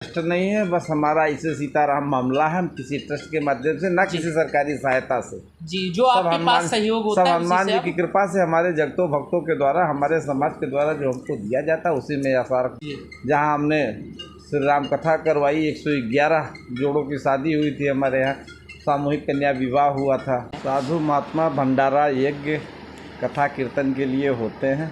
Trust नहीं है, बस हमारा इसे सीताराम मामला है। हम किसी ट्रस्ट के माध्यम से, ना किसी सरकारी सहायता से जी, जो आपके पास सहयोग होता है हनुमान जी की कृपा से, हमारे जगतों भक्तों के द्वारा, हमारे समाज के द्वारा जो हमको दिया जाता है उसी में आसार। जहाँ हमने श्री राम कथा करवाई, 111 जोड़ों की शादी हुई थी हमारे यहाँ, सामूहिक कन्या विवाह हुआ था। साधु महात्मा भंडारा यज्ञ कथा कीर्तन के लिए होते हैं।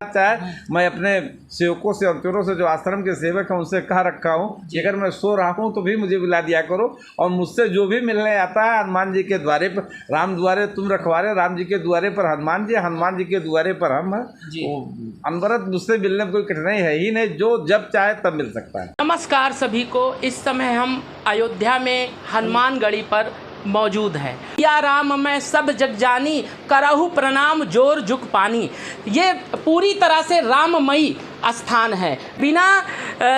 चाहे मैं अपने सेवकों से और चोरों से, जो आश्रम के सेवक हैं, उनसे कह रखा हूँ कि अगर मैं सो रहा हूँ तो भी मुझे बुला दिया करो, और मुझसे जो भी मिलने आता है हनुमान जी के द्वारे पर, राम द्वारे तुम रखवारे, राम जी के द्वारे पर हनुमान जी के द्वारे पर हम हैं। अनवरत मुझसे मिलने में कोई कठिनाई है ही नहीं, जो जब चाहे तब मिल सकता है। नमस्कार सभी को। इस समय हम अयोध्या में हनुमानगढ़ी पर मौजूद है। या राम मैं सब जग जानी, करहु प्रणाम जोर झुक पानी। ये पूरी तरह से राममयी स्थान है। बिना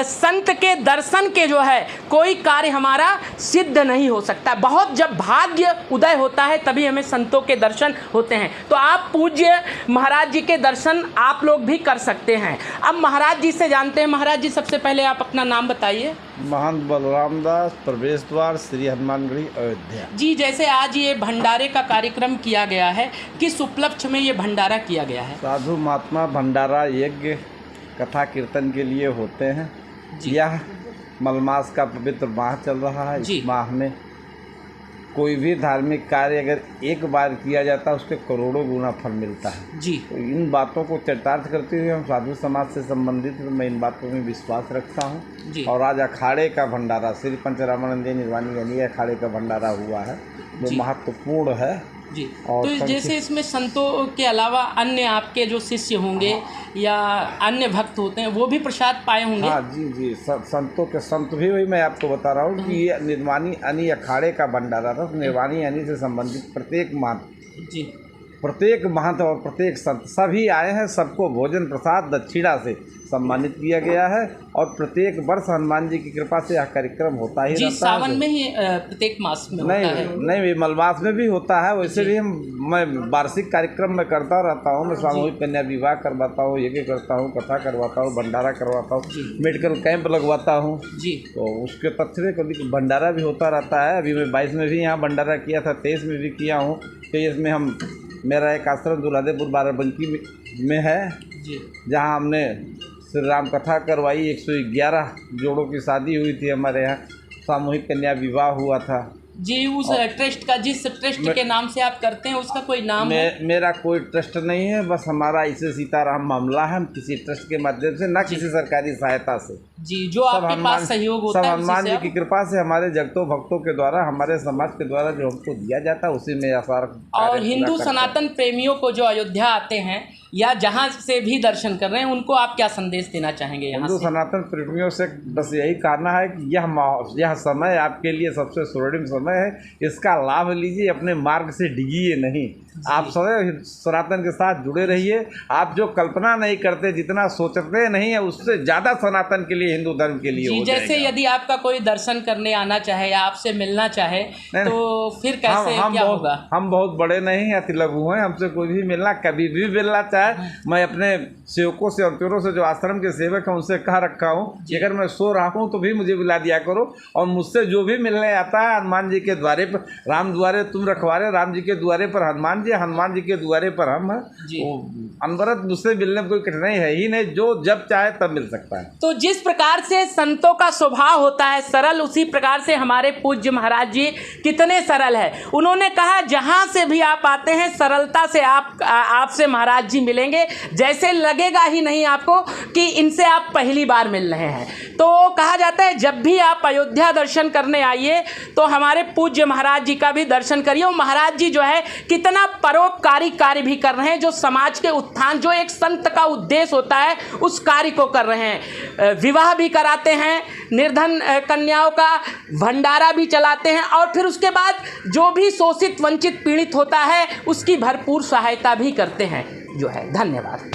संत के दर्शन के जो है कोई कार्य हमारा सिद्ध नहीं हो सकता। बहुत जब भाग्य उदय होता है तभी हमें संतों के दर्शन होते हैं। तो आप पूज्य महाराज जी के दर्शन आप लोग भी कर सकते हैं। अब महाराज जी से जानते हैं। महाराज जी, सबसे पहले आप अपना नाम बताइए। महंत बलराम दास, प्रवेश द्वार, श्री हनुमानगढ़ी, अयोध्या। जी, जैसे आज ये भंडारे का कार्यक्रम किया गया है, किस उपलक्ष्य में ये भंडारा किया गया है? साधु महात्मा भंडारा यज्ञ कथा कीर्तन के लिए होते हैं। यह मलमास का पवित्र माह चल रहा है। इस माह में कोई भी धार्मिक कार्य अगर एक बार किया जाता है, उसके करोड़ों गुना फल मिलता है जी। तो इन बातों को चरितार्थ करते हुए हम साधु समाज से संबंधित, मैं इन बातों में विश्वास रखता हूँ। और आज अखाड़े का भंडारा, श्री पंचरामानंद निर्वाणी यानी अखाड़े का भंडारा हुआ है, जो महत्वपूर्ण है जी। और तो जैसे इसमें संतों के अलावा अन्य आपके जो शिष्य होंगे या अन्य भक्त होते हैं, वो भी प्रसाद पाए होंगे? हाँ जी, संतों के संत भी, वही मैं आपको बता रहा हूँ कि ये निर्वाणी यानी अखाड़े का भंडारा था। निर्वाणी यानी से संबंधित प्रत्येक महंत और प्रत्येक संत सभी आए हैं। सबको भोजन प्रसाद दक्षिणा से सम्मानित किया गया है, और प्रत्येक वर्ष हनुमान जी की कृपा से यह कार्यक्रम होता ही रहता है। सावन में ही प्रत्येक मास में होता है? नहीं, मलमास में भी होता है। वैसे भी मैं वार्षिक कार्यक्रम में करता रहता हूँ। मैं सामूहिक कन्या विवाह करवाता हूँ, यज्ञ करता हूँ, कथा करवाता हूँ, भंडारा करवाता हूँ, मेडिकल कैंप लगवाता हूँ जी। तो उसके तथ्य में कभी भंडारा भी होता रहता है। अभी मैं 22 में भी यहाँ भंडारा किया था, 23 में भी किया हूँ। तो इसमें हम, मेरा एक आश्रम दुल्हादेपुर बाराबंकी में है जी, जहाँ हमने श्री राम कथा करवाई, 111 जोड़ों की शादी हुई थी हमारे यहाँ, सामूहिक कन्या विवाह हुआ था जी। उस ट्रस्ट का, जिस ट्रस्ट के नाम से आप करते हैं, उसका कोई नाम है? मेरा कोई ट्रस्ट नहीं है, बस हमारा इसे सीताराम मामला है। हम किसी ट्रस्ट के माध्यम से, ना किसी सरकारी सहायता से जी, जो आपके पास सहयोग होता है हनुमान जी की कृपा से, हमारे जगतों भक्तों के द्वारा, हमारे समाज के द्वारा जो हमको दिया जाता है उसी में आसार। और हिंदू सनातन प्रेमियों को जो अयोध्या आते हैं या जहाँ से भी दर्शन कर रहे हैं, उनको आप क्या संदेश देना चाहेंगे? हिंदू सनातन प्रेमियों से बस यही कहना है कि यह समय आपके लिए सबसे स्वर्णिम समय है। इसका लाभ लीजिए, अपने मार्ग से डिगिए नहीं। आप सदैव सनातन के साथ जुड़े रहिए। आप जो कल्पना नहीं करते, जितना सोचते नहीं है, उससे ज़्यादा सनातन के लिए, हिंदू धर्म के लिए हो जाएगा। जैसे यदि आपका कोई दर्शन करने आना चाहे या आपसे मिलना चाहे, तो फिर कैसे क्या होगा? हम बहुत बड़े नहीं, अति लघु हैं। हमसे कोई भी मिलना, कभी भी मिलना चाहे, मैं अपने सेवकों से और चोरों से, जो आश्रम के सेवक हैं, उनसे कह रखा हूँ कि अगर मैं सो रहा हूँ तो भी मुझे बुला दिया करो, और मुझसे जो भी मिलने आता है हनुमान जी के द्वारे पर, राम द्वारे तुम रखवारे, राम जी के द्वारे पर हनुमान जी के द्वारे पर हम हैं। अनवरत मुझसे मिलने में कोई कठिनाई है ही नहीं, जो जब चाहे तब मिल सकता है। तो जिस प्रकार से संतों का स्वभाव होता है सरल, उसी प्रकार से हमारे पूज्य महाराज जी कितने सरल है। उन्होंने कहा, जहाँ से भी आप आते हैं सरलता से आपसे महाराज जी मिलेंगे, जैसे लगेगा ही नहीं आपको कि इनसे आप पहली बार मिल रहे हैं। तो कहा जाता है, जब भी आप अयोध्या दर्शन करने आइए तो हमारे पूज्य महाराज जी का भी दर्शन करिए। और महाराज जी जो है कितना परोपकारी कार्य भी कर रहे हैं, जो समाज के उत्थान, जो एक संत का उद्देश्य होता है, उस कार्य को कर रहे हैं। विवाह भी कराते हैं, निर्धन कन्याओं का भंडारा भी चलाते हैं, और फिर उसके बाद जो भी शोषित वंचित पीड़ित होता है उसकी भरपूर सहायता भी करते हैं जो है। धन्यवाद।